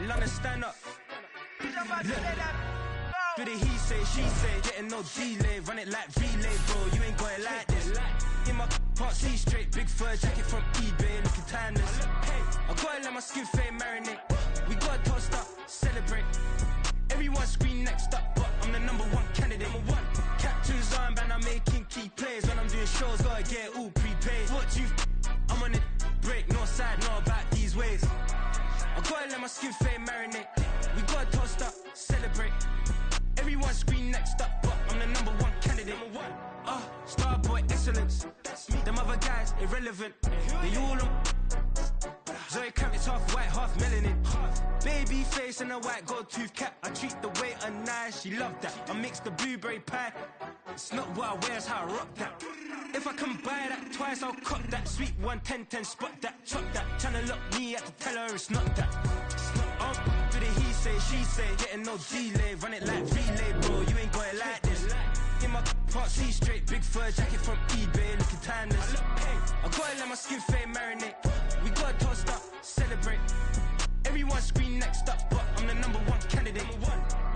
London, stand up. Do the he say, she say, getting no delay, run it like relay, bro, you ain't got it like this. In my can't see straight, big fur jacket from eBay, looking timeless. I gotta let my skin fade marinate. We gotta toast up, celebrate. Everyone scream next up, but I'm the #1 candidate. Captain's armband, I'm making key plays. When I'm doing shows, gotta get it all prepaid. What you I'm on it, break, no side, no about these ways. I gotta let my skin fade marinate. We gotta toast up, celebrate. Everyone scream next up, but I'm the #1 candidate. Starboy excellence. Them other guys irrelevant. They all on. Zoe Camp, it's half white, half melanin. Baby face and a white gold tooth cap. I treat the waiter nice, she loved that. I mix the blueberry pie. It's not what I wear, it's how I rock that. If I can buy that twice, I'll cop that. Sweet 110, spot that, chop that. Tryna lock me, I have to tell her it's not that. Do the he say, she say, getting no delay, run it like relay, bro, you ain't got it like this. In my can't see straight, big fur jacket from eBay, looking timeless. I gotta let my skin fade marinate. We gotta toast up, celebrate. Everyone scream next up, but I'm the #1 candidate.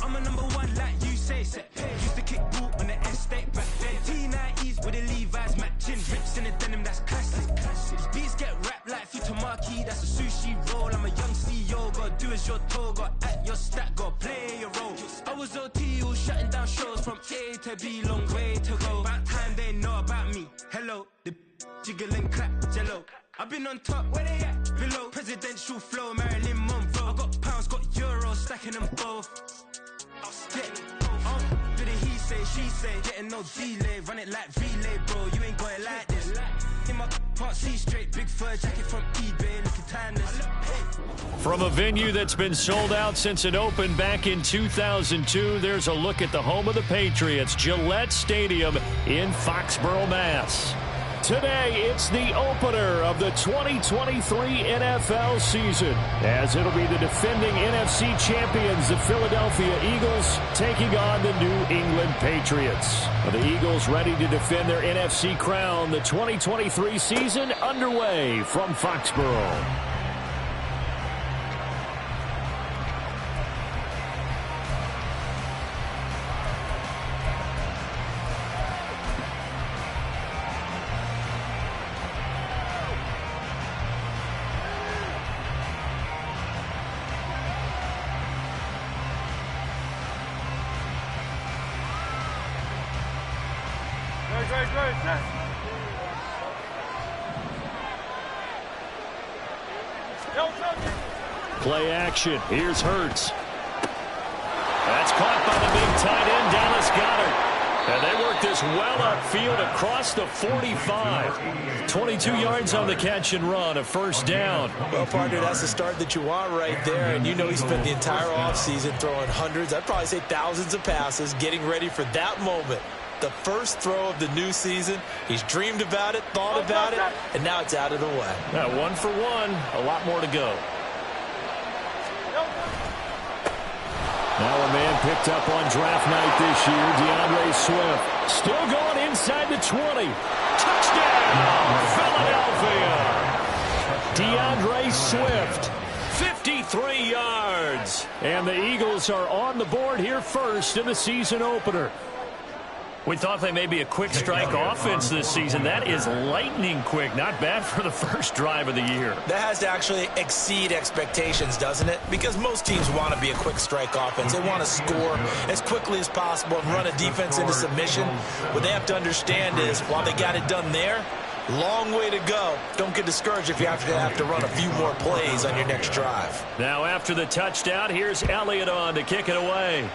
I'm a #1 like you say, set. Used to kick ball on the estate back then. T90s with the Levi's matching, rips in the denim, that's classic. These beats get wrapped like Futamaki, that's a sushi roll. I'm a young CEO, gotta do as you're told, gotta act your stat, gotta play your role. I was OT, all shutting down shows from A to B, long way to go. About time they know about me. Hello, the jiggle and clap, jello. I've been on top, where they at? Below, presidential flow, Marilyn Monroe. I got pounds, got euros, stacking them both. Do the he say, she say, getting no delay, run it like relay, bro, you ain't got it like this. In my can't see straight, big fur jacket from eBay, looking timeless. From a venue that's been sold out since it opened back in 2002, there's a look at the home of the Patriots, Gillette Stadium in Foxborough, Mass. Today, it's the opener of the 2023 NFL season, as it'll be the defending NFC champions, the Philadelphia Eagles, taking on the New England Patriots. The Eagles ready to defend their NFC crown. The 2023 season underway from Foxborough. Play action. Here's Hurts. That's caught by the big tight end, Dallas Goedert. And they work this well upfield across the 45. 22 yards on the catch and run, a first down. Well, partner, that's the start that you want right there. And you know he spent the entire offseason throwing hundreds, I'd probably say thousands of passes, getting ready for that moment. The first throw of the new season. He's dreamed about it, thought about it, and now it's out of the way. Yeah, 1 for 1, a lot more to go. Now a man picked up on draft night this year, DeAndre Swift. Still going inside the 20. Touchdown, Philadelphia. DeAndre Swift, 53 yards. And the Eagles are on the board here first in the season opener. We thought they may be a quick strike offense this season. That is lightning quick. Not bad for the first drive of the year. That has to actually exceed expectations, doesn't it? Because most teams want to be a quick strike offense. They want to score as quickly as possible and run a defense into submission. What they have to understand is, while they got it done there, long way to go. Don't get discouraged if you have to run a few more plays on your next drive. Now after the touchdown, here's Elliott on to kick it away.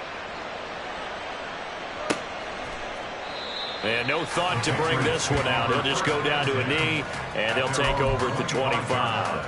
And no thought to bring this one out. He'll just go down to a knee, and they'll take over at the 25.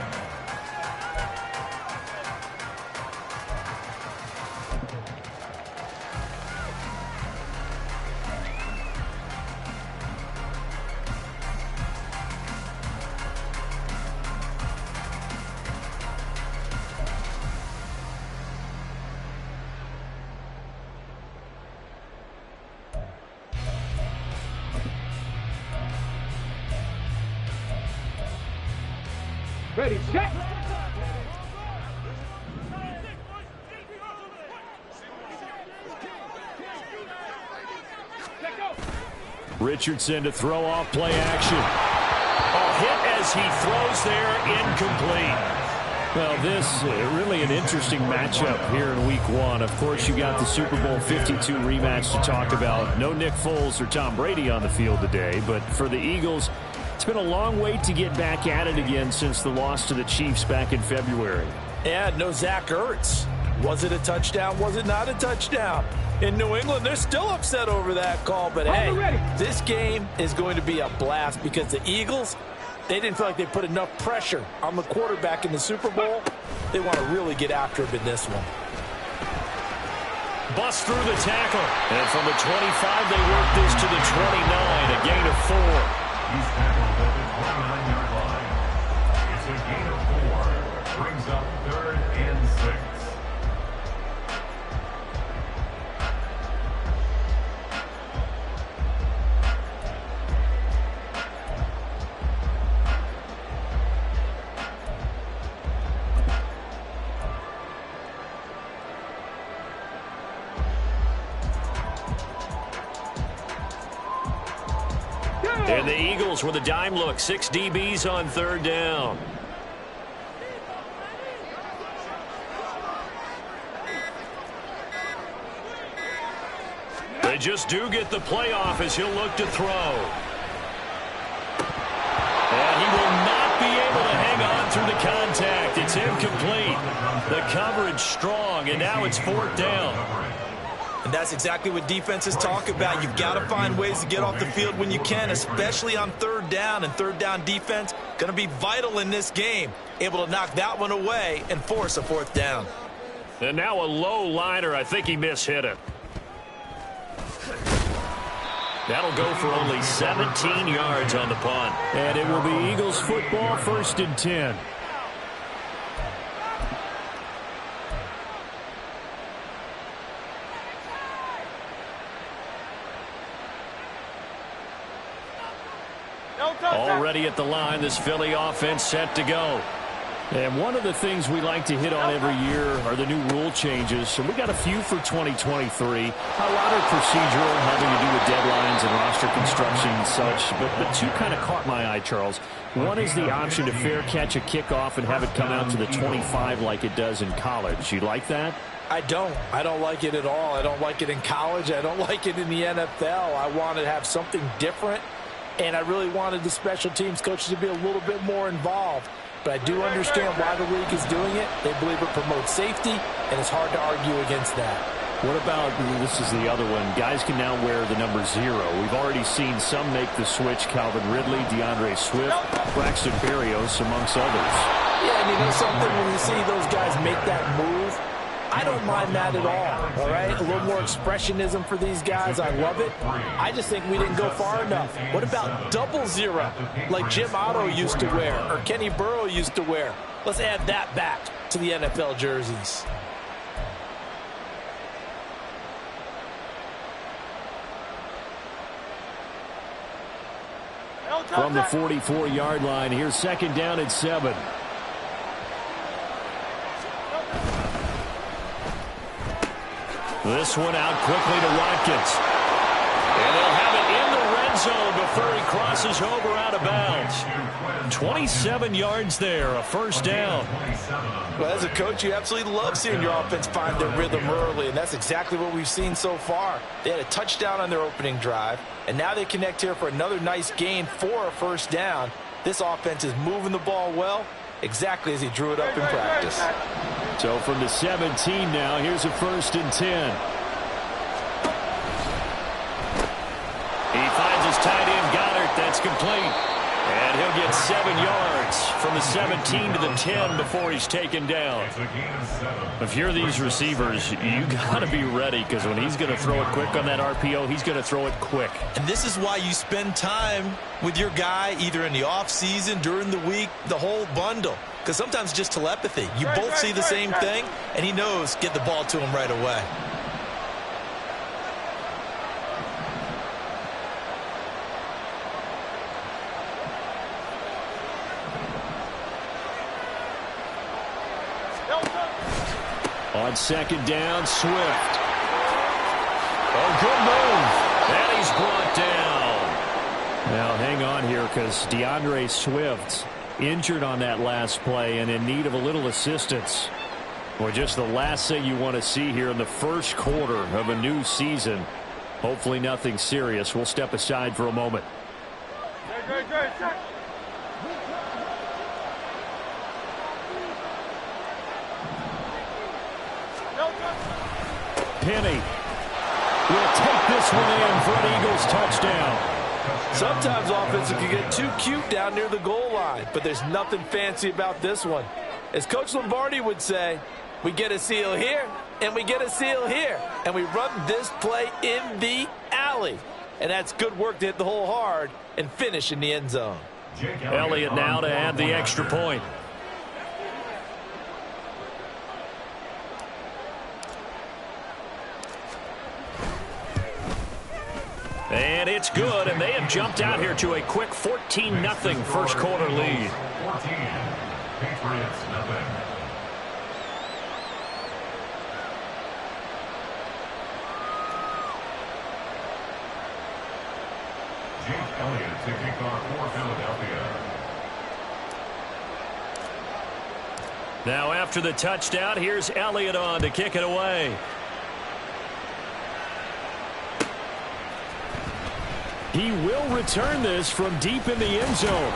Ready, set. Richardson to throw off play action. Oh, hit as he throws there, incomplete. Well, this really an interesting matchup here in Week 1. Of course, you got the Super Bowl 52 rematch to talk about. No Nick Foles or Tom Brady on the field today, but for the Eagles, it's been a long wait to get back at it again since the loss to the Chiefs back in February. And no Zach Ertz. Was it a touchdown? Was it not a touchdown? In New England, they're still upset over that call. But, hey, this game is going to be a blast because the Eagles, they didn't feel like they put enough pressure on the quarterback in the Super Bowl. They want to really get after him in this one. Bust through the tackle. And from the 25, they work this to the 29, a gain of 4. He's tackled at the 29-yard line. It's a gain of 4. Brings up 3rd and 6. And the Eagles with a dime look. 6 DBs on 3rd down. They just do get the playoff as he'll look to throw. And he will not be able to hang on through the contact. It's incomplete. The coverage strong, and now it's 4th down. And that's exactly what defenses talk about. You've got to find ways to get off the field when you can, especially on 3rd down. And 3rd down defense going to be vital in this game. Able to knock that one away and force a 4th down. And now a low liner. I think he mishit it. That'll go for only 17 yards on the punt. And it will be Eagles football, 1st and 10. Already at the line, this Philly offense set to go. And one of the things we like to hit on every year are the new rule changes. And we got a few for 2023. A lot are procedural, having to do with deadlines and roster construction and such. But 2 kind of caught my eye, Charles. One is the option to fair catch a kickoff and have it come out to the 25 like it does in college. You like that? I don't like it at all. I don't like it in college. I don't like it in the NFL. I want to have something different. And I really wanted the special teams coaches to be a little bit more involved. But I do understand why the league is doing it. They believe it promotes safety, and it's hard to argue against that. What about, this is the other one, guys can now wear the number 0. We've already seen some make the switch. Calvin Ridley, DeAndre Swift, Braxton Berrios, amongst others. Yeah, and you know something? When you see those guys make that move, I don't mind that at all right? A little more expressionism for these guys. I love it. I just think we didn't go far enough. What about 00, like Jim Otto used to wear or Kenny Burrow used to wear? Let's add that back to the NFL jerseys. From the 44-yard line, here's 2nd down and 7. This one out quickly to Watkins. And they'll have it in the red zone before he crosses over out of bounds. 27 yards there, a 1st down. Well, as a coach, you absolutely love seeing your offense find their rhythm early, and that's exactly what we've seen so far. They had a touchdown on their opening drive, and now they connect here for another nice gain for a 1st down. This offense is moving the ball well, exactly as he drew it up in practice. So from the 17 now, here's a 1st and 10. He finds his tight end, Goddard. That's complete. And he'll get 7 yards from the 17 to the 10 before he's taken down. If you're these receivers, you got to be ready, because when he's going to throw it quick on that RPO, he's going to throw it quick. And this is why you spend time with your guy either in the offseason, during the week, the whole bundle. Because sometimes just telepathy. You both see the same thing, and he knows get the ball to him right away. On 2nd down, Swift. Oh, good move. And he's brought down. Now hang on here because DeAndre Swift injured on that last play and in need of a little assistance. Well, just the last thing you want to see here in the first quarter of a new season. Hopefully nothing serious. We'll step aside for a moment. Penny will take this one in for an Eagles touchdown. Sometimes offenses can get too cute down near the goal line, but there's nothing fancy about this one. As Coach Lombardi would say, we get a seal here, and we get a seal here, and we run this play in the alley. And that's good work to hit the hole hard and finish in the end zone. Elliott now to add the extra point. And it's good, and they have jumped out here to a quick 14-0 first quarter lead. 14, Patriots nothing. Jake Elliott to kick off for Philadelphia. Now after the touchdown, here's Elliott on to kick it away. He will return this from deep in the end zone.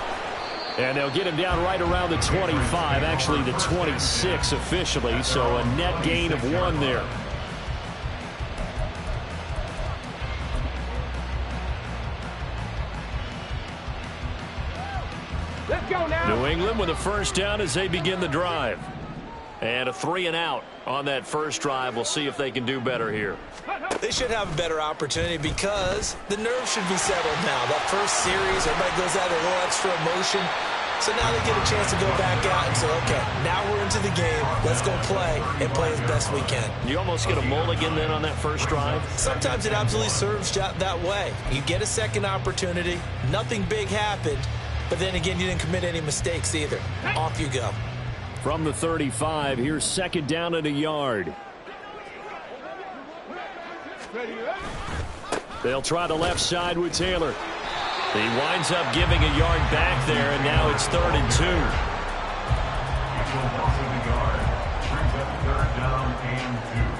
And they'll get him down right around the 25, actually the 26 officially, so a net gain of 1 there. Let's go now. New England with a first down as they begin the drive. And a 3 and out on that first drive. We'll see if they can do better here. They should have a better opportunity because the nerves should be settled now. That first series, everybody goes out with a little extra emotion. So now they get a chance to go back out and say, okay, now we're into the game. Let's go play and play as best we can. You almost get a mulligan then on that first drive? Sometimes it absolutely serves that way. You get a second opportunity. Nothing big happened. But then again, you didn't commit any mistakes either. Off you go. From the 35, here's second down and a yard. They'll try the left side with Taylor. He winds up giving a yard back there, and now it's 3rd and 2. Equal loss of the yard. Brings up 3rd down and 2.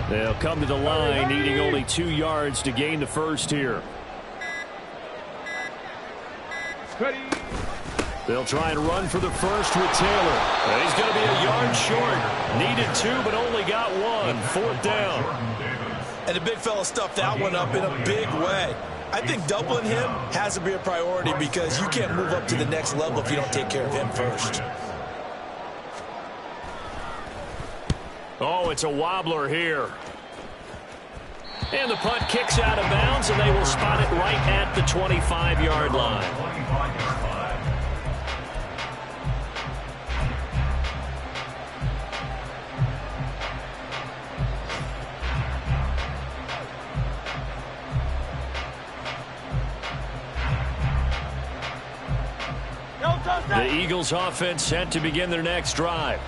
They'll come to the line, needing only 2 yards to gain the first here. They'll try and run for the first with Taylor. He's going to be a yard short. Needed 2, but only got 1. 4th down. And the big fella stuffed that one up in a big way. I think doubling him has to be a priority because you can't move up to the next level if you don't take care of him first. Oh, it's a wobbler here. And the punt kicks out of bounds, and they will spot it right at the 25-yard line. 25-yard line. The Eagles offense set to begin their next drive.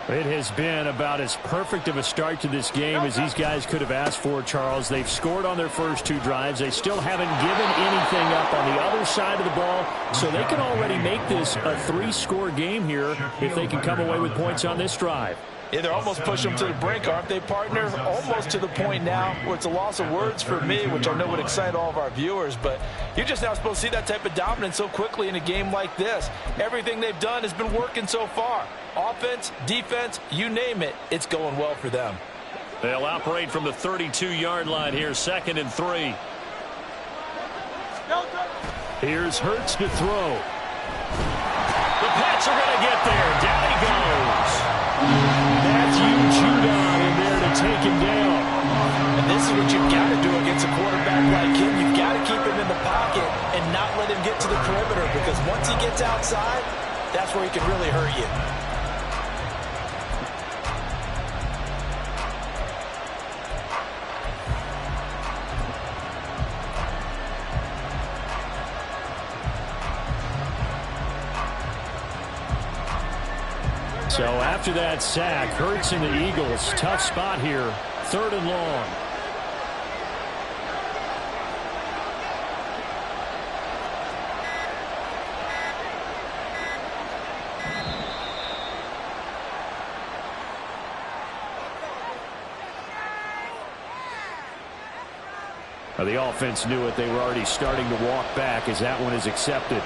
It has been about as perfect of a start to this game as these guys could have asked for, Charles. They've scored on their first 2 drives. They still haven't given anything up on the other side of the ball, so they can already make this a 3-score game here if they can come away with points on this drive. Yeah, they're almost pushing them to the brink, aren't they, partner? Almost to the point now where it's a loss of words for me, which I know would excite all of our viewers, but you're just now supposed to see that type of dominance so quickly in a game like this. Everything they've done has been working so far. Offense, defense, you name it, it's going well for them. They'll operate from the 32-yard line here, 2nd and 3. Here's Hurts to throw. The Pats are going to get there. Down he goes. Matthew Judon in there to taken down. And this is what you've got to do against a quarterback like him. You've got to keep him in the pocket and not let him get to the perimeter, because once he gets outside, that's where he can really hurt you. So after that sack, Hurts and the Eagles, tough spot here, 3rd and long. Now the offense knew it. They were already starting to walk back as that one is accepted.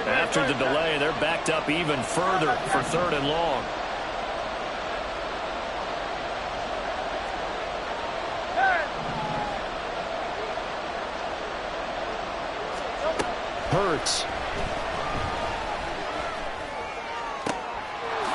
After the delay, they're backed up even further for 3rd and long. Hurts.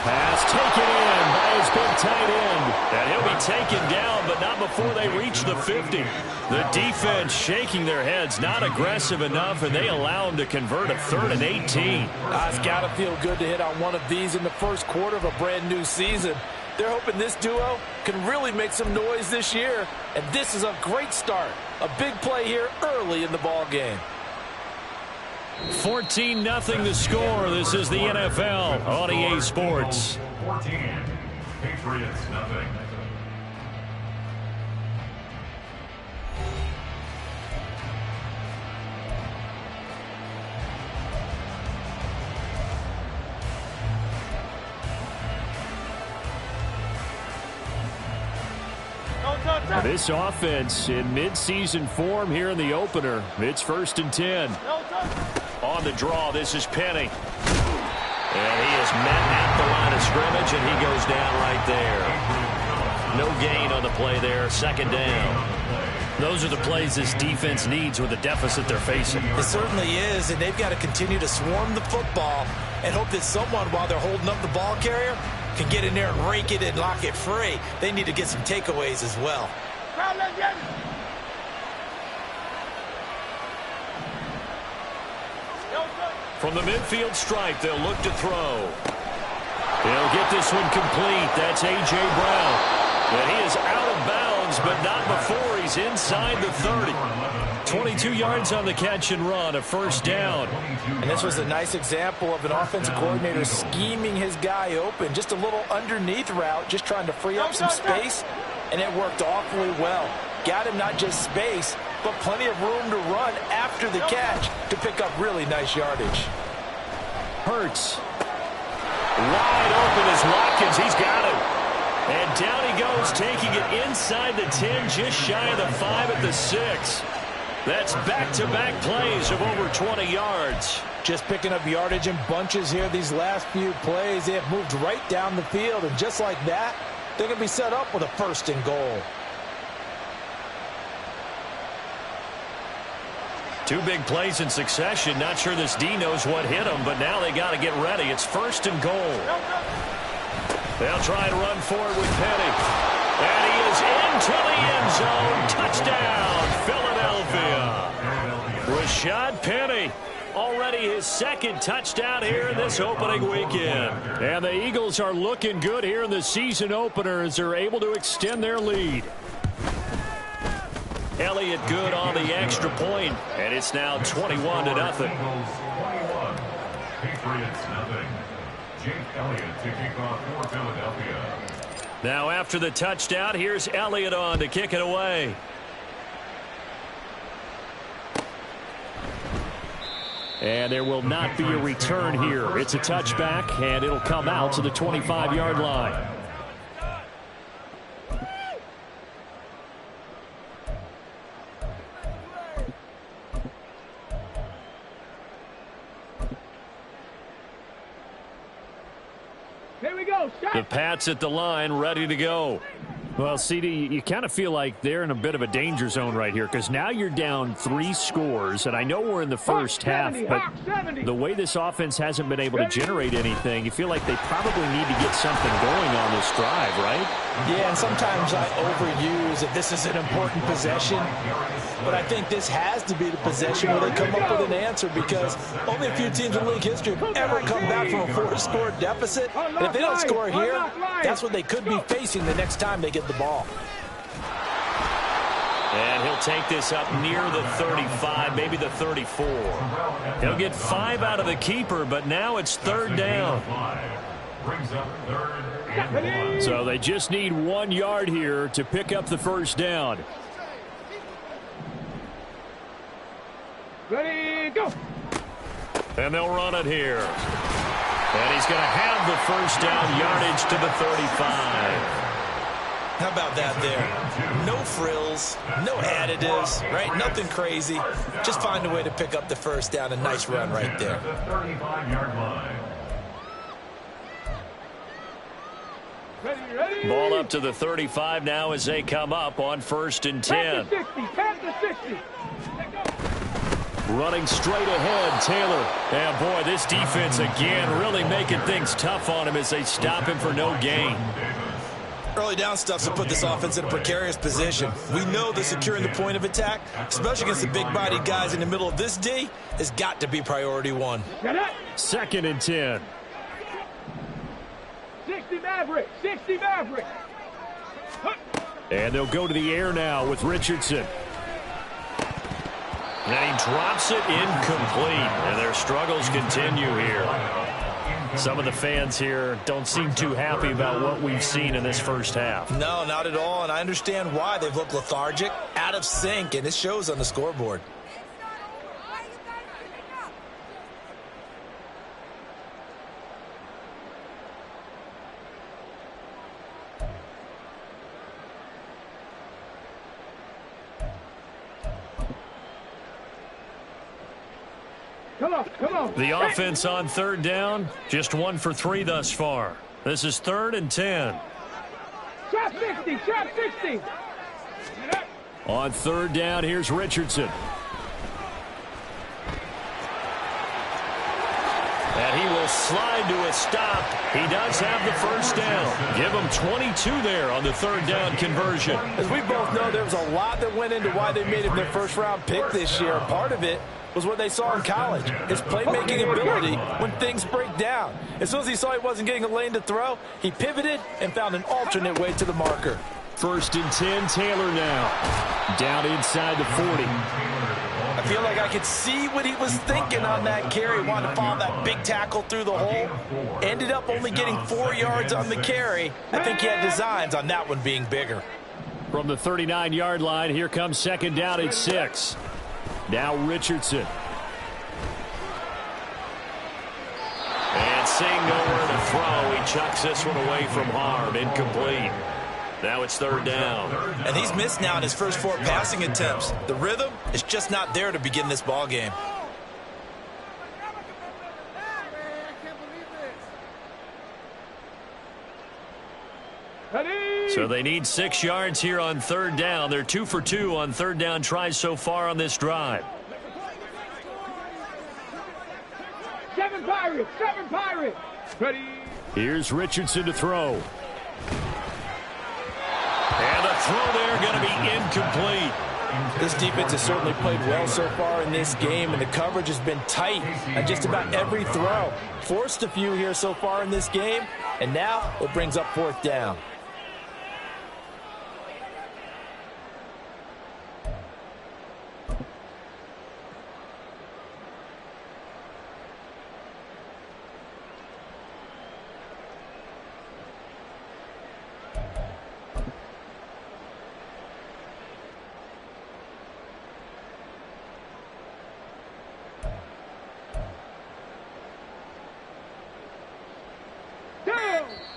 Pass taken in by his big tight end. And he'll be taken down, but not before they reach the 50. The defense shaking their heads, not aggressive enough, and they allow him to convert a 3rd and 18. It's got to feel good to hit on one of these in the first quarter of a brand new season. They're hoping this duo can really make some noise this year, and this is a great start. A big play here early in the ball game. 14-0 the score. This is the NFL on EA Sports. 14, Patriots nothing. Now this offense in midseason form here in the opener. It's 1st and 10. On the draw, this is Penny. And he is met at the line of scrimmage, and he goes down right there. No gain on the play there, 2nd down. Those are the plays this defense needs with the deficit they're facing. It certainly is, and they've got to continue to swarm the football and hope that someone, while they're holding up the ball carrier, can get in there and rake it and lock it free. They need to get some takeaways as well. From the midfield stripe, they'll look to throw. They'll get this one complete. That's A.J. Brown. And he is out of bounds, but not before he's inside the 30. 22 yards on the catch and run, a 1st down. And this was a nice example of an offensive coordinator scheming his guy open. Just a little underneath route, just trying to free up some space, and it worked awfully well. Got him not just space, but plenty of room to run after the catch to pick up really nice yardage. Hurts. Wide open is Watkins. He's got it. And down he goes, taking it inside the 10, just shy of the 5 at the 6. That's back-to-back plays of over 20 yards. Just picking up yardage in bunches here these last few plays. They have moved right down the field, and just like that, they're going to be set up with a 1st and goal. 2 big plays in succession. Not sure this D knows what hit him, but now they got to get ready. It's 1st and goal. They'll try to run forward with Penny. And he is into the end zone. Touchdown, Philadelphia. Rashad Penny, already his 2nd touchdown here in this opening weekend. And the Eagles are looking good here in the season opener as they're able to extend their lead. Elliott good on the extra point, and it's now 21-0. Patriots nothing. Jake Elliott to kick off for Philadelphia. Now after the touchdown, here's Elliott on to kick it away. And there will not be a return here. It's a touchback, and it'll come out to the 25-yard line. The Pats at the line, ready to go. Well, CD, you kind of feel like they're in a bit of a danger zone right here because now you're down 3 scores, and I know we're in the first half, but the way this offense hasn't been able to generate anything, you feel like they probably need to get something going on this drive, right? Yeah, and sometimes I overuse that this is an important possession, but I think this has to be the possession where they come up with an answer because only a few teams in league history have ever come back from a 4-score deficit, and if they don't score here, that's what they could be facing the next time they get the ball. And he'll take this up near the 35, maybe the 34. He'll get 5 out of the keeper, but now it's 3rd down. So they just need 1 yard here to pick up the first down. Ready, go. And they'll run it here. And he's going to have the first down, yardage to the 35. How about that there? No frills, no additives, right? Nothing crazy. Just find a way to pick up the first down. A nice run right there. Ready. Ball up to the 35 now as they come up on 1st and 10. 10 to 60. Running straight ahead, Taylor. And boy, this defense again really making things tough on him as they stop him for no gain. Early down stuff to put this offense in a precarious position. We know that securing the point of attack, especially against the big-bodied guys in the middle of this D, has got to be priority 1. 2nd and 10. 60 Maverick. And they'll go to the air now with Richardson. And he drops it incomplete. And their struggles continue here. Some of the fans here don't seem too happy about what we've seen in this first half. No, not at all, and I understand why. They've looked lethargic, out of sync, and it shows on the scoreboard. Come on. The offense on 3rd down, just 1 for 3 thus far. This is 3rd and 10. Trap 60. On 3rd down, here's Richardson. And he will slide to a stop. He does have the first down. Give him 22 there on the 3rd down conversion. As we both know, there was a lot that went into why they made him their first-round pick this year. Part of it was what they saw in college, his playmaking ability when things break down. As soon as he saw he wasn't getting a lane to throw, he pivoted and found an alternate way to the marker. 1st and 10, Taylor now. Down inside the 40. I feel like I could see what he was thinking on that carry. Wanted to follow that big tackle through the hole. Ended up only getting 4 yards on the carry. I think he had designs on that one being bigger. From the 39-yard line, here comes 2nd down at 6. Now Richardson. And seeing nowhere to throw, he chucks this one away from harm. Incomplete. Now it's 3rd down. And he's missed now in his first 4 passing attempts. The rhythm is just not there to begin this ball game. So they need 6 yards here on 3rd down. They're 2 for 2 on 3rd down tries so far on this drive. 7 Pirates. Ready. Here's Richardson to throw. And the throw there going to be incomplete. This defense has certainly played well so far in this game, and the coverage has been tight on just about every throw. Forced a few here so far in this game, and now it brings up 4th down.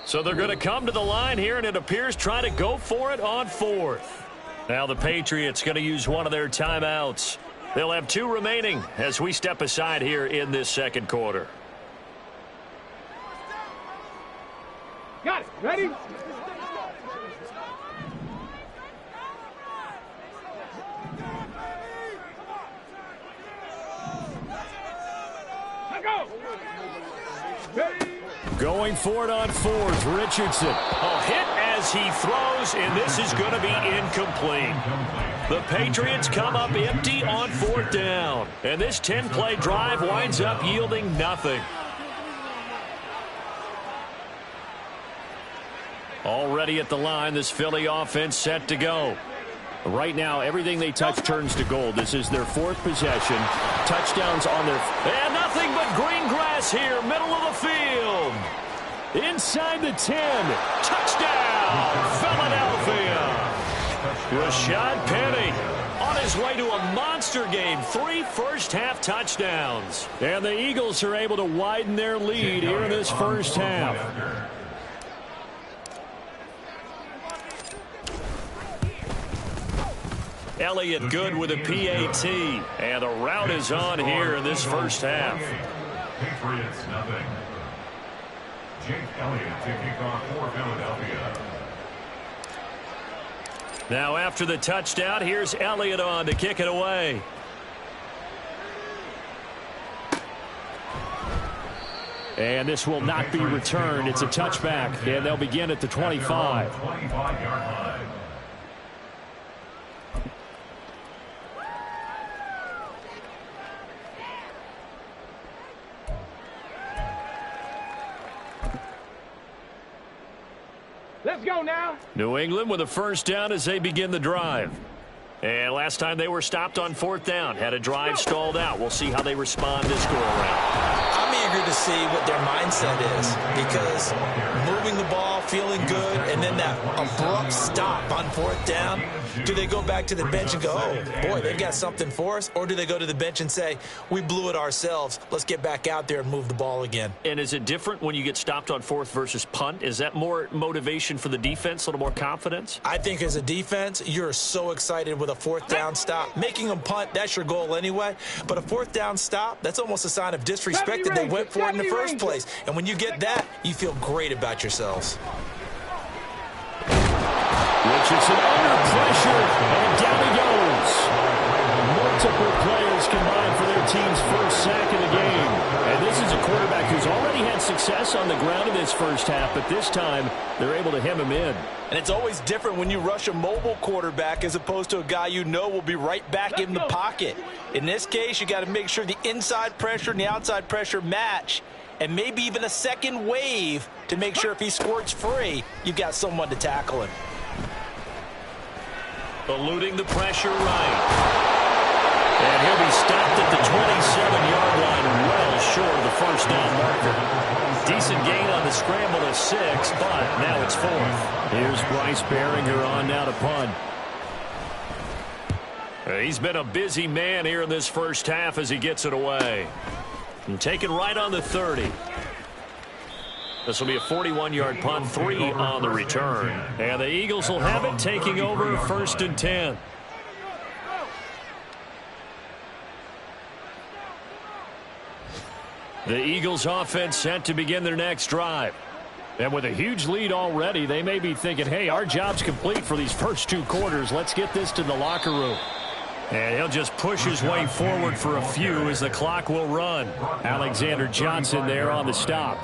So they're going to come to the line here, and it appears try to go for it on 4th. Now the Patriots going to use one of their timeouts. They'll have 2 remaining as we step aside here in this 2nd quarter. Got it. Ready? Going for it on fourth, Richardson. A hit as he throws, and this is going to be incomplete. The Patriots come up empty on fourth down, and this 10-play drive winds up yielding nothing. Already at the line, this Philly offense set to go. Right now, everything they touch turns to gold. This is their fourth possession. Touchdowns on their... And nothing but green grass here, middle of the field. Inside the 10. Touchdown, Philadelphia. Rashad Penny on his way to a monster game. 3 first-half touchdowns. And the Eagles are able to widen their lead here in this first half. Elliott good with a PAT. And the route is on here in this first half. Patriots nothing. Jake Elliott to kick off for Philadelphia. Now after the touchdown, here's Elliott on to kick it away. And this will not be returned. It's a touchback, and they'll begin at the 25. 25-yard line. Let's go now. New England with a first down as they begin the drive. And last time they were stopped on fourth down, had a drive stalled out. We'll see how they respond this go-around. I'm eager to see what their mindset is, because moving the ball, feeling good, and then that abrupt stop on fourth down, do they go back to the bench and go, oh, boy, they've got something for us? Or do they go to the bench and say, we blew it ourselves, let's get back out there and move the ball again? And is it different when you get stopped on fourth versus punt? Is that more motivation for the defense, a little more confidence? I think as a defense, you're so excited with a fourth down stop. Making them punt, that's your goal anyway. But a fourth down stop, that's almost a sign of disrespect that they went for it in the first place. And when you get that, you feel great about yourselves. Richardson under pressure, and down he goes. Multiple players combined for their team's first sack of the game. And this is a quarterback who's already had success on the ground in this first half, but this time they're able to hem him in. And it's always different when you rush a mobile quarterback as opposed to a guy you know will be right back in the pocket. In this case, you got to make sure the inside pressure and the outside pressure match, and maybe even a second wave to make sure if he squirts free, you've got someone to tackle him. Eluding the pressure right. And he'll be stopped at the 27-yard line, well short of the first down marker. Decent gain on the scramble to 6, but now it's 4th. Here's Bryce Behringer on now to punt. He's been a busy man here in this first half as he gets it away. And taken right on the 30. This will be a 41-yard punt, 3 on the return. And the Eagles will have it, taking over 1st and 10. The Eagles offense set to begin their next drive. And with a huge lead already, they may be thinking, hey, our job's complete for these first 2 quarters. Let's get this to the locker room. And he'll just push his way forward for a few as the clock will run. Alexander Johnson there on the stop.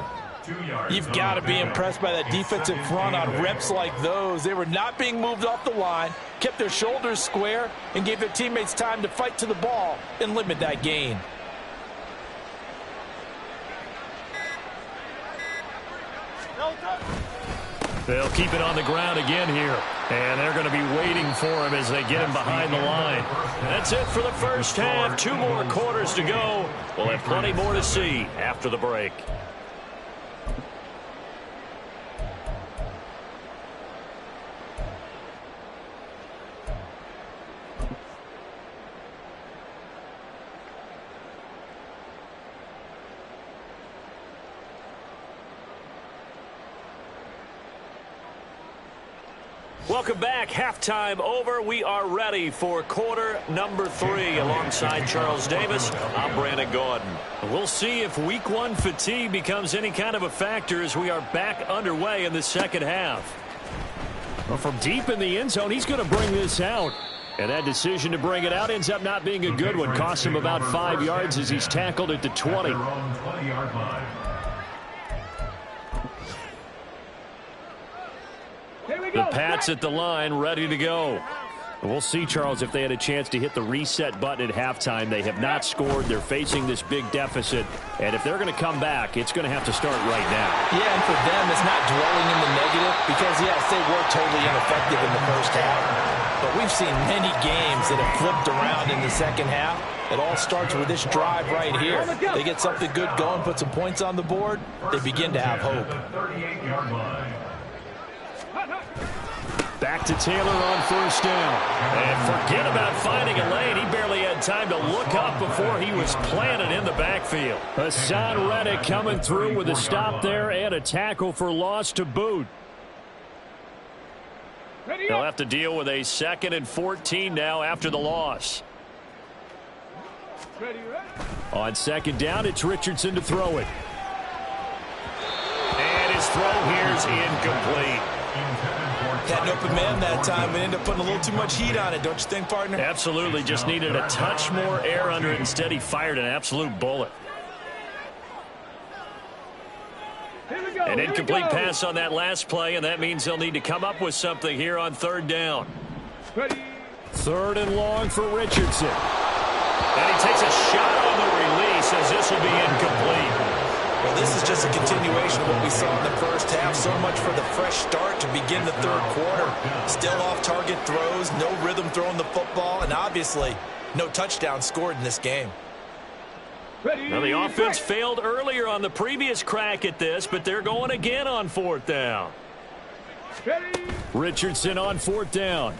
You've got to be impressed by that defensive front on reps like those. They were not being moved off the line, kept their shoulders square, and gave their teammates time to fight to the ball and limit that gain. They'll keep it on the ground again here. And they're going to be waiting for him as they get him behind the line. That's it for the first half. 2 more quarters to go. We'll have plenty more to see after the break. Welcome back. Halftime over. We are ready for quarter number 3. Alongside Charles Davis, I'm Brandon Gordon. We'll see if week 1 fatigue becomes any kind of a factor as we are back underway in the second half. Well, from deep in the end zone, he's going to bring this out. And that decision to bring it out ends up not being a good one. Cost him about 5 yards as he's tackled at the 20. The Pats at the line, ready to go. We'll see, Charles, if they had a chance to hit the reset button at halftime. They have not scored. They're facing this big deficit. And if they're going to come back, it's going to have to start right now. Yeah, and for them, it's not dwelling in the negative because, yes, they were totally ineffective in the first half. But we've seen many games that have flipped around in the second half. It all starts with this drive right here. They get something good going, put some points on the board, they begin to have hope. Back to Taylor on first down. And forget about finding a lane. He barely had time to look up before he was planted in the backfield. Hassan Reddick coming through with a stop there and a tackle for loss to boot. They'll have to deal with a 2nd and 14 now after the loss. On 2nd down, it's Richardson to throw it. And his throw here's incomplete. Had an open man that time and ended up putting a little too much heat on it, don't you think, partner? Absolutely. Just needed a touch more air under it. Instead, he fired an absolute bullet. An incomplete pass on that last play, and that means they'll need to come up with something here on 3rd down. 3rd and long for Richardson. And he takes a shot on the release as this will be incomplete. Well, this is just a continuation of what we saw in the first half. So much for the fresh start to begin the 3rd quarter. Still off-target throws, no rhythm throwing the football, and obviously no touchdown scored in this game. Now, the offense failed earlier on the previous crack at this, but they're going again on 4th down. Richardson on 4th down.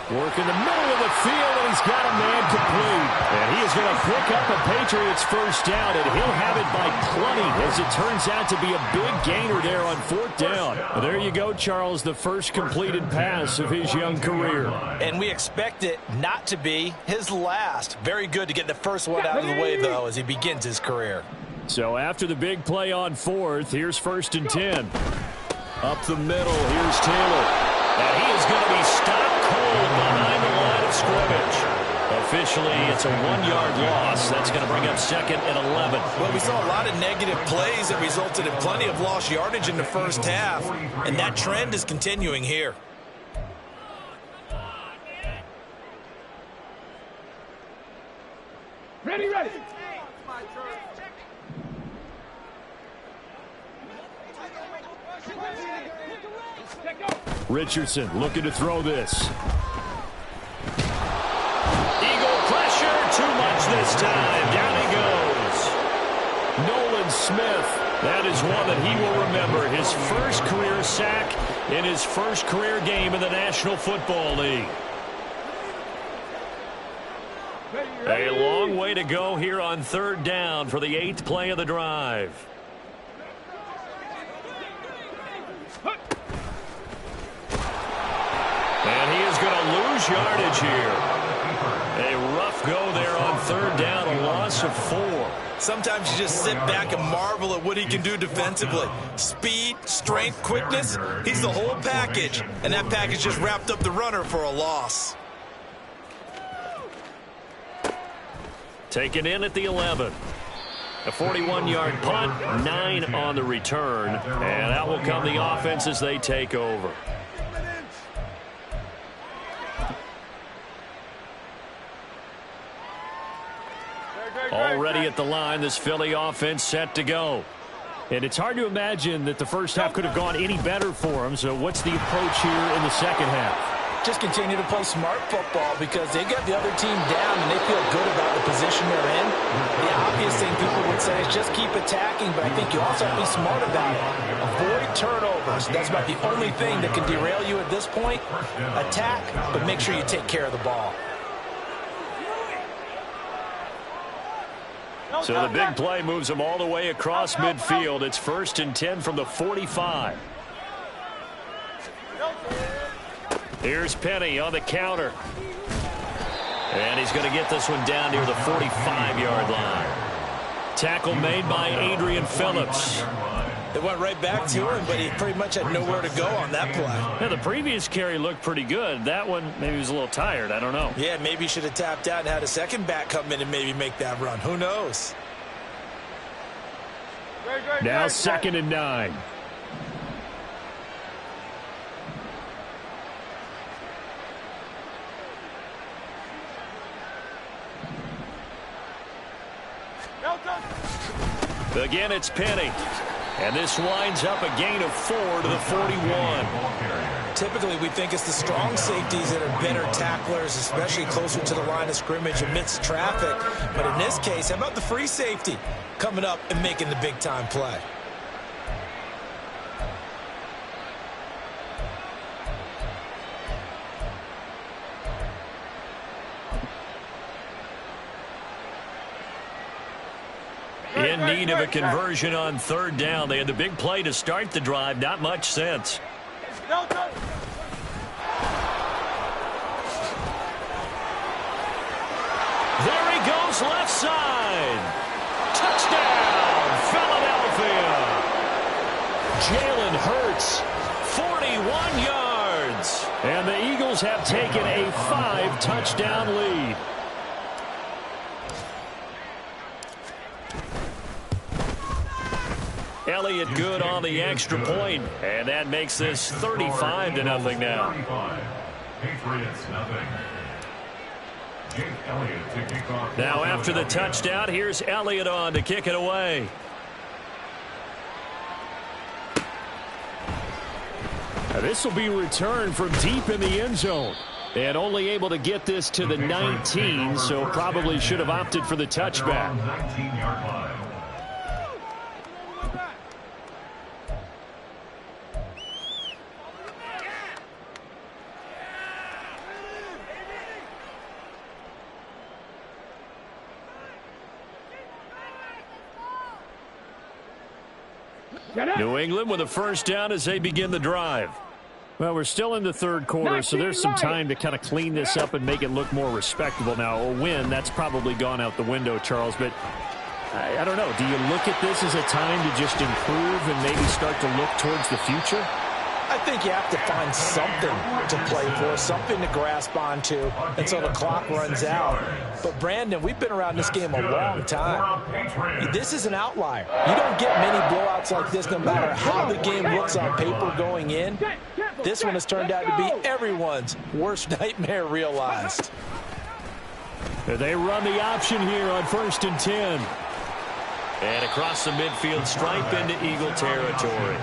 Work in the middle of the field, and he's got a man complete. And he is going to pick up a Patriots first down, and he'll have it by plenty, as it turns out to be a big gainer there on 4th down. Well, there you go, Charles, the first completed pass of his young career. And we expect it not to be his last. Very good to get the first one out of the way, though, as he begins his career. So after the big play on 4th, here's 1st and 10. Up the middle, here's Taylor. And he is going to be stopped cold behind the line of scrimmage. Officially, it's a 1-yard loss. That's going to bring up 2nd and 11. Well, we saw a lot of negative plays that resulted in plenty of lost yardage in the first half, and that trend is continuing here. Ready. Richardson looking to throw this. Eagle pressure, too much this time. Down he goes. Nolan Smith, that is one that he will remember. His first career sack in his first career game in the National Football League. A long way to go here on 3rd down for the 8th play of the drive. And he is going to lose yardage here. A rough go there on 3rd down, a loss of 4. Sometimes you just sit back and marvel at what he can do defensively. Speed, strength, quickness, he's the whole package. And that package just wrapped up the runner for a loss. Taken in at the 11. A 41-yard punt, 9 on the return. And out will come the offense as they take over. Already at the line, this Philly offense set to go. And it's hard to imagine that the first half could have gone any better for them. So what's the approach here in the second half? Just continue to play smart football because they got the other team down and they feel good about the position they're in. The obvious thing people would say is just keep attacking, but I think you also have to be smart about it. Avoid turnovers. That's about the only thing that can derail you at this point. Attack, but make sure you take care of the ball. So the big play moves them all the way across midfield. It's 1st and 10 from the 45. Here's Penny on the counter. And he's going to get this one down near the 45-yard line. Tackle made by Adrian Phillips. It went right back to him, but he pretty much had nowhere to go on that play. Yeah, the previous carry looked pretty good. That one, maybe he was a little tired. I don't know. Yeah, maybe he should have tapped out and had a second back come in and maybe make that run. Who knows? Now 2nd and 9. Again, it's Penny. And this winds up a gain of 4 to the 41. Typically, we think it's the strong safeties that are better tacklers, especially closer to the line of scrimmage amidst traffic. But in this case, how about the free safety coming up and making the big-time play? In need of a conversion on 3rd down. They had the big play to start the drive. Not much sense. There he goes, left side. Touchdown, Philadelphia. Jalen Hurts, 41 yards. And the Eagles have taken a 5-touchdown lead. Elliott good on the extra point, and that makes this 35-0 now. Patriots nothing. Now after the touchdown, here's Elliott on to kick it away. Now this will be returned from deep in the end zone. And only able to get this to the 19, so probably should have opted for the touchback. 19-yard line. New England with a 1st down as they begin the drive. Well, we're still in the 3rd quarter, so there's some time to kind of clean this up and make it look more respectable. Now, a win, that's probably gone out the window, Charles, but I don't know. Do you look at this as a time to just improve and maybe start to look towards the future? I think you have to find something to play for, something to grasp onto until the clock runs out. But, Brandon, we've been around this game a long time. This is an outlier. You don't get many blowouts like this no matter how the game looks on paper going in. This one has turned out to be everyone's worst nightmare realized. They run the option here on 1st and 10. And across the midfield stripe into Eagle territory.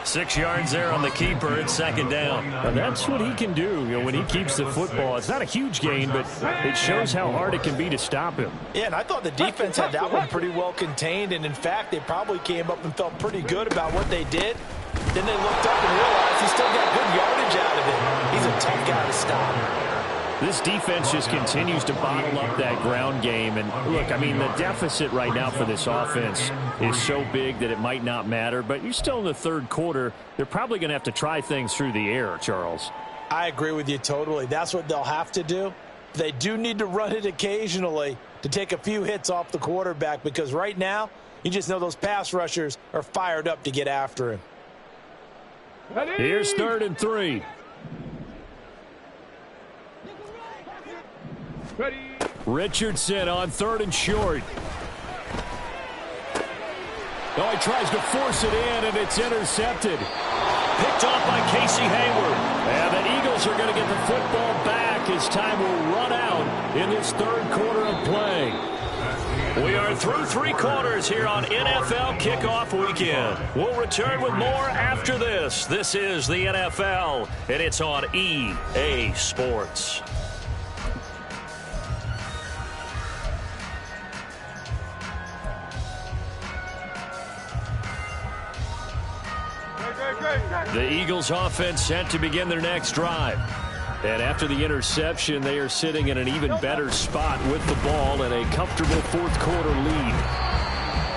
6 yards there on the keeper. It's 2nd down. Now that's what he can do, when he keeps the football. It's not a huge gain, but it shows how hard it can be to stop him. Yeah, and I thought the defense had that one pretty well contained, and in fact, they probably came up and felt pretty good about what they did. Then they looked up and realized he still got good yardage out of it. He's a tough guy to stop. This defense just continues to bottle up that ground game. And look, I mean, the deficit right now for this offense is so big that it might not matter. But you're still in the 3rd quarter. They're probably going to have to try things through the air, Charles. I agree with you totally. That's what they'll have to do. They do need to run it occasionally to take a few hits off the quarterback, because right now, you just know those pass rushers are fired up to get after him. Here's 3rd and 3. Richardson on 3rd and short. Oh, he tries to force it in, and it's intercepted. Picked off by Casey Hayward. And the Eagles are going to get the football back as time will run out in this 3rd quarter of play. We are through 3 quarters here on NFL Kickoff Weekend. We'll return with more after this. This is the NFL, and it's on EA Sports. The Eagles offense set to begin their next drive. And after the interception, they are sitting in an even better spot with the ball and a comfortable 4th quarter lead.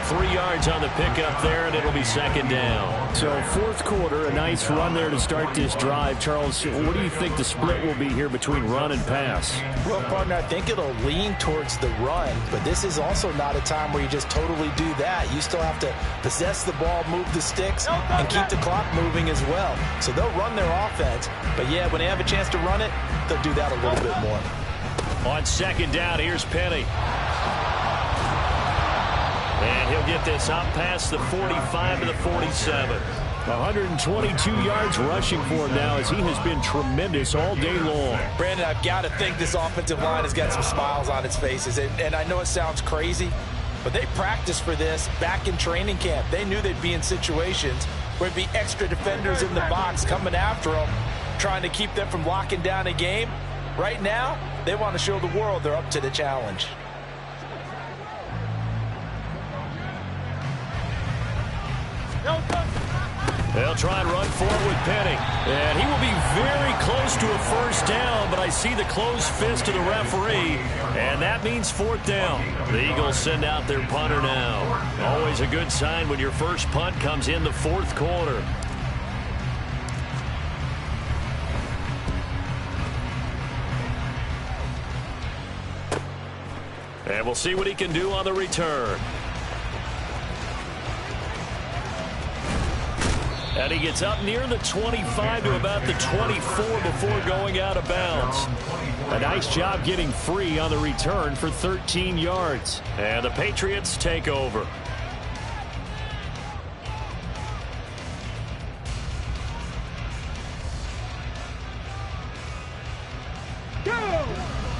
3 yards on the pickup there, and it'll be second down. So fourth quarter, a nice run there to start this drive. Charles, what do you think the split will be here between run and pass? Well, partner, I think it'll lean towards the run, but this is also not a time where you just totally do that. You still have to possess the ball, move the sticks, and keep the clock moving as well. So they'll run their offense, but yeah, when they have a chance to run it, they'll do that a little bit more. On second down, here's Penny. And he'll get this up past the 45 to the 47. 122 yards rushing for him now as he has been tremendous all day long. Brandon, I've got to think this offensive line has got some smiles on its faces. And I know it sounds crazy, but they practiced for this back in training camp. They knew they'd be in situations where it'd be extra defenders in the box coming after them, trying to keep them from locking down a game. Right now, they want to show the world they're up to the challenge. They'll try and run forward with Penny. And he will be very close to a first down, but I see the closed fist of the referee, and that means fourth down. The Eagles send out their punter now. Always a good sign when your first punt comes in the fourth quarter. And we'll see what he can do on the return. And he gets up near the 25 to about the 24 before going out of bounds. A nice job getting free on the return for 13 yards. And the Patriots take over.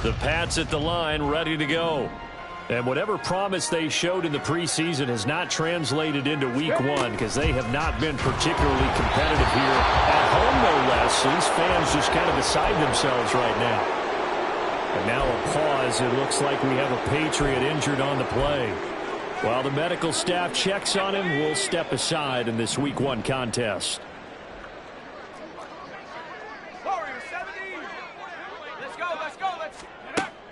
The Pats at the line, ready to go. And whatever promise they showed in the preseason has not translated into week one because they have not been particularly competitive here at home, no less. So these fans just kind of beside themselves right now. And now a pause. It looks like we have a Patriot injured on the play. While the medical staff checks on him, we'll step aside in this week one contest.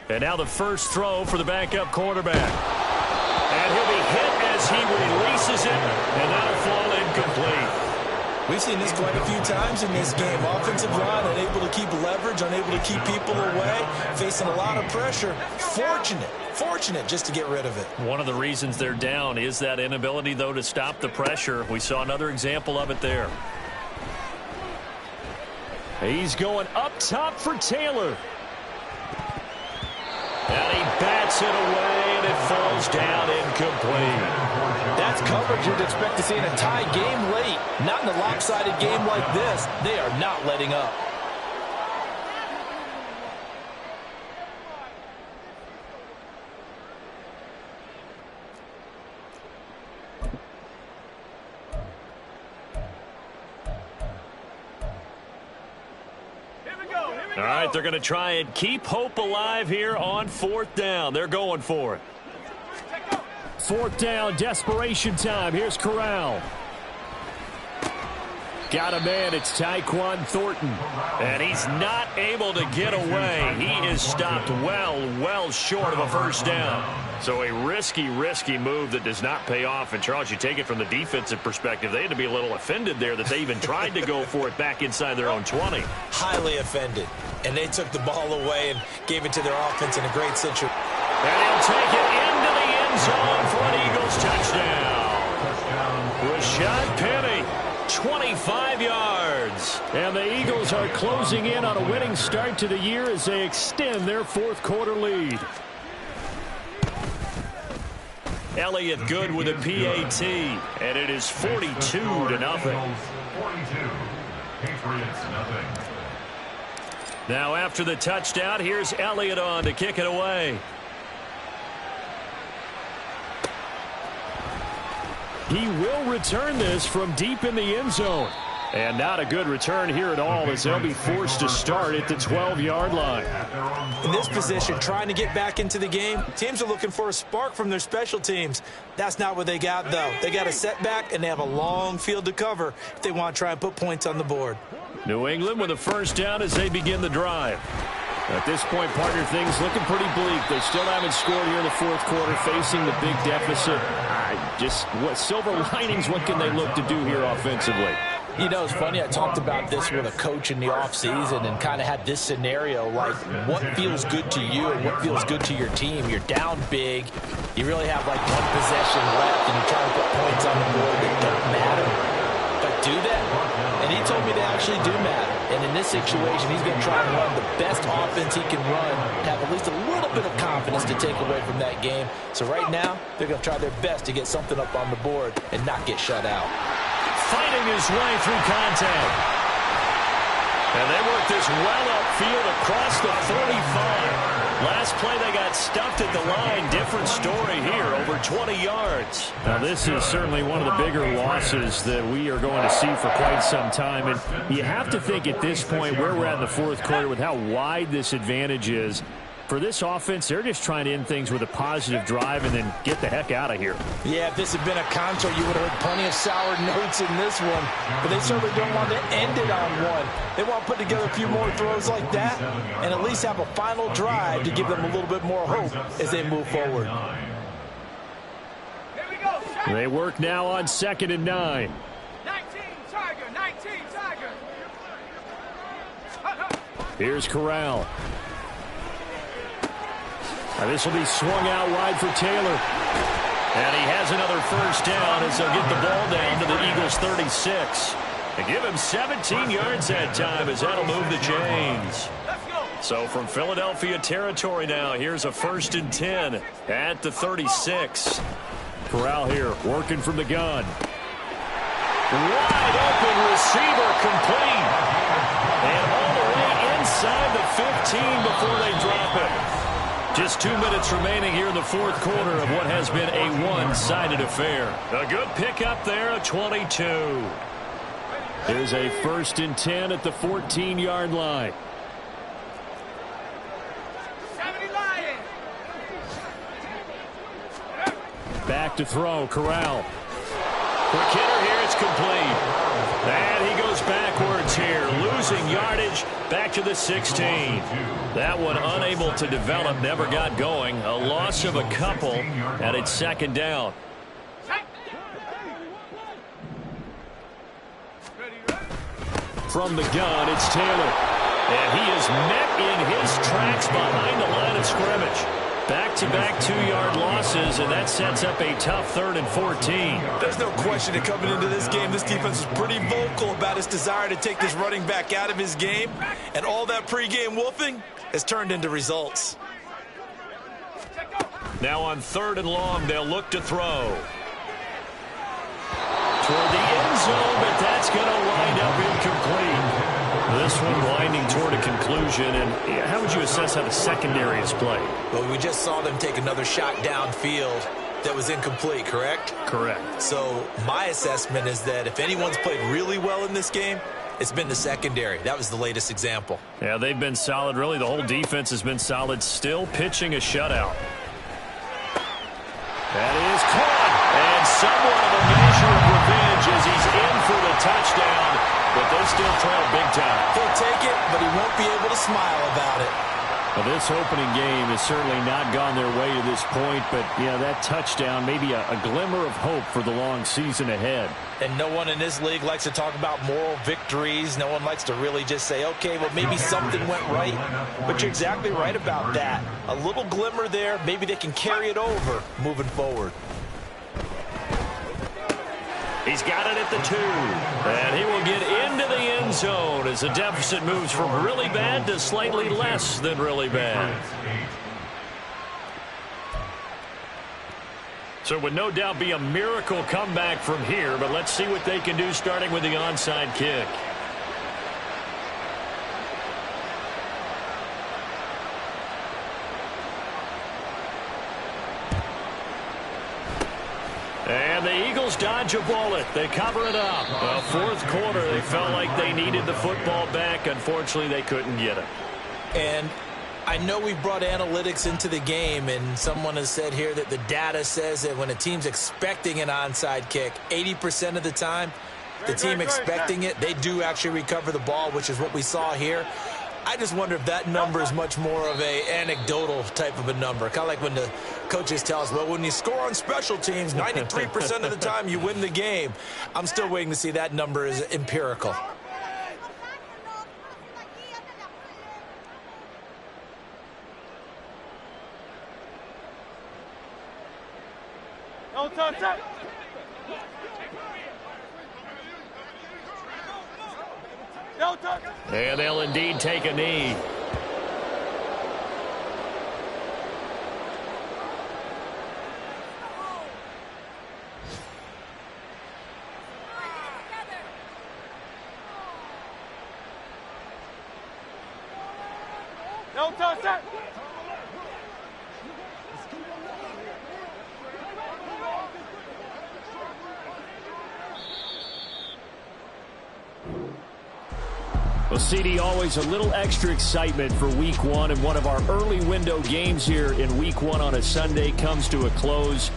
And now the first throw for the backup quarterback. And he'll be hit as he releases it, and that'll fall incomplete. We've seen this quite a few times in this game. Offensive line unable to keep leverage, unable to keep people away, facing a lot of pressure. Fortunate just to get rid of it. One of the reasons they're down is that inability, though, to stop the pressure. We saw another example of it there. He's going up top for Taylor. And he bats it away, and it falls down incomplete. That's coverage you'd expect to see in a tie game late. Not in a lopsided game like this. They are not letting up. All right, they're going to try and keep hope alive here on fourth down. They're going for it. Fourth down, desperation time. Here's Corral. Got a man. It's Tyquan Thornton. And he's not able to get away. He is stopped well short of a first down. So a risky move that does not pay off. And, Charles, you take it from the defensive perspective. They had to be a little offended there that they even tried to go for it back inside their own 20. Highly offended. And they took the ball away and gave it to their offense in a great situation. And he'll take it into the end zone for an Eagles touchdown. Rashad Penny, 25 yards. And the Eagles are closing in on a winning start to the year as they extend their fourth quarter lead. Elliott Good with a PAT, and it is 42-0. 42. Patriots, nothing. Now after the touchdown, here's Elliott on to kick it away. He will return this from deep in the end zone. And not a good return here at all as they'll be forced to start at the 12-yard line. In this position, trying to get back into the game, teams are looking for a spark from their special teams. That's not what they got, though. They got a setback, and they have a long field to cover if they want to try and put points on the board. New England with a first down as they begin the drive. At this point, partner, things looking pretty bleak. They still haven't scored here in the fourth quarter, facing the big deficit. What silver linings, what can they look to do here offensively? You know, it's funny, I talked about this with a coach in the offseason and kind of had this scenario, like what feels good to you and what feels good to your team. You're down big. You really have like one possession left, and you're trying to put points on the board that don't matter. But do that? And he told me they actually do matter. And in this situation, he's going to try and run the best offense he can run to have at least a little bit of confidence to take away from that game. So right now, they're going to try their best to get something up on the board and not get shut out. Fighting his way through contact. And they work this well upfield across the 45. Last play, they got stuffed at the line. Different story here, over 20 yards. Now, this is certainly one of the bigger losses that we are going to see for quite some time. And you have to think at this point where we're at in the fourth quarter with how wide this advantage is. For this offense, they're just trying to end things with a positive drive and then get the heck out of here. Yeah, if this had been a contour, you would have heard plenty of sour notes in this one. But they certainly don't want to end it on one. They want to put together a few more throws like that and at least have a final drive to give them a little bit more hope as they move forward. They work now on 2nd and 9. 19 Tiger, 19 Tiger. Here's Corral. Now this will be swung out wide for Taylor. And he has another first down as they'll get the ball down to the Eagles' 36. They give him 17 yards that time as that'll move the chains. So from Philadelphia territory now, here's a 1st and 10 at the 36. Corral here working from the gun. Wide open receiver complete. And all the way inside the 15 before they drop it. Just 2 minutes remaining here in the fourth quarter of what has been a one-sided affair. A good pickup there, a 22. Here's a 1st and 10 at the 14-yard line. Back to throw, Corral. Quick hitter here, it's complete. And he goes backwards here, losing yardage back to the 16. That one unable to develop, never got going. A loss of a couple, and it's 2nd down. From the gun, it's Taylor. And he is met in his tracks behind the line of scrimmage. Back-to-back 2-yard losses, and that sets up a tough 3rd and 14. There's no question that coming into this game, this defense is pretty vocal about its desire to take this running back out of his game, and all that pregame wolfing has turned into results. Now on 3rd and long, they'll look to throw. Toward the end zone, but that's going to wind up incomplete. This one winding toward a conclusion, and how would you assess how the secondary has played? Well, we just saw them take another shot downfield that was incomplete, correct? Correct. So my assessment is that if anyone's played really well in this game, it's been the secondary. That was the latest example. Yeah, they've been solid. Really, the whole defense has been solid, still pitching a shutout. That is caught, and somewhat of a measure of revenge as he's in for the touchdown, but they still trail big time. He'll take it, but he won't be able to smile about it. Well, this opening game has certainly not gone their way to this point, but, yeah, that touchdown, maybe a glimmer of hope for the long season ahead. And no one in this league likes to talk about moral victories. No one likes to really just say, okay, well, maybe something went right. But you're exactly right about that. A little glimmer there, maybe they can carry it over moving forward. He's got it at the 2, and he will get into the end zone as the deficit moves from really bad to slightly less than really bad. So it would no doubt be a miracle comeback from here, but let's see what they can do starting with the onside kick. And the Eagles dodge a bullet. They cover it up. Well, fourth quarter, they felt like they needed the football back. Unfortunately, they couldn't get it. And I know we brought analytics into the game, and someone has said here that the data says that when a team's expecting an onside kick, 80% of the time, the team expecting it, they do actually recover the ball, which is what we saw here. I just wonder if that number is much more of a anecdotal type of a number. Kind of like when the coaches tell us, well, when you score on special teams, 93% of the time you win the game. I'm still waiting to see that number is empirical. No touch it. No touch. And they'll indeed take a knee. No touch it. Well, CD, always a little extra excitement for Week 1, and one of our early window games here in Week 1 on a Sunday comes to a close.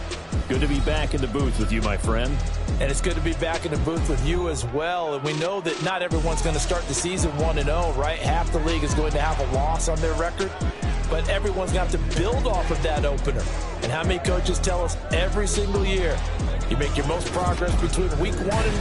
Good to be back in the booth with you, my friend. And it's good to be back in the booth with you as well. And we know that not everyone's going to start the season 1-0, right? Half the league is going to have a loss on their record. But everyone's going to have to build off of that opener. And how many coaches tell us every single year, you make your most progress between Week 1 and Week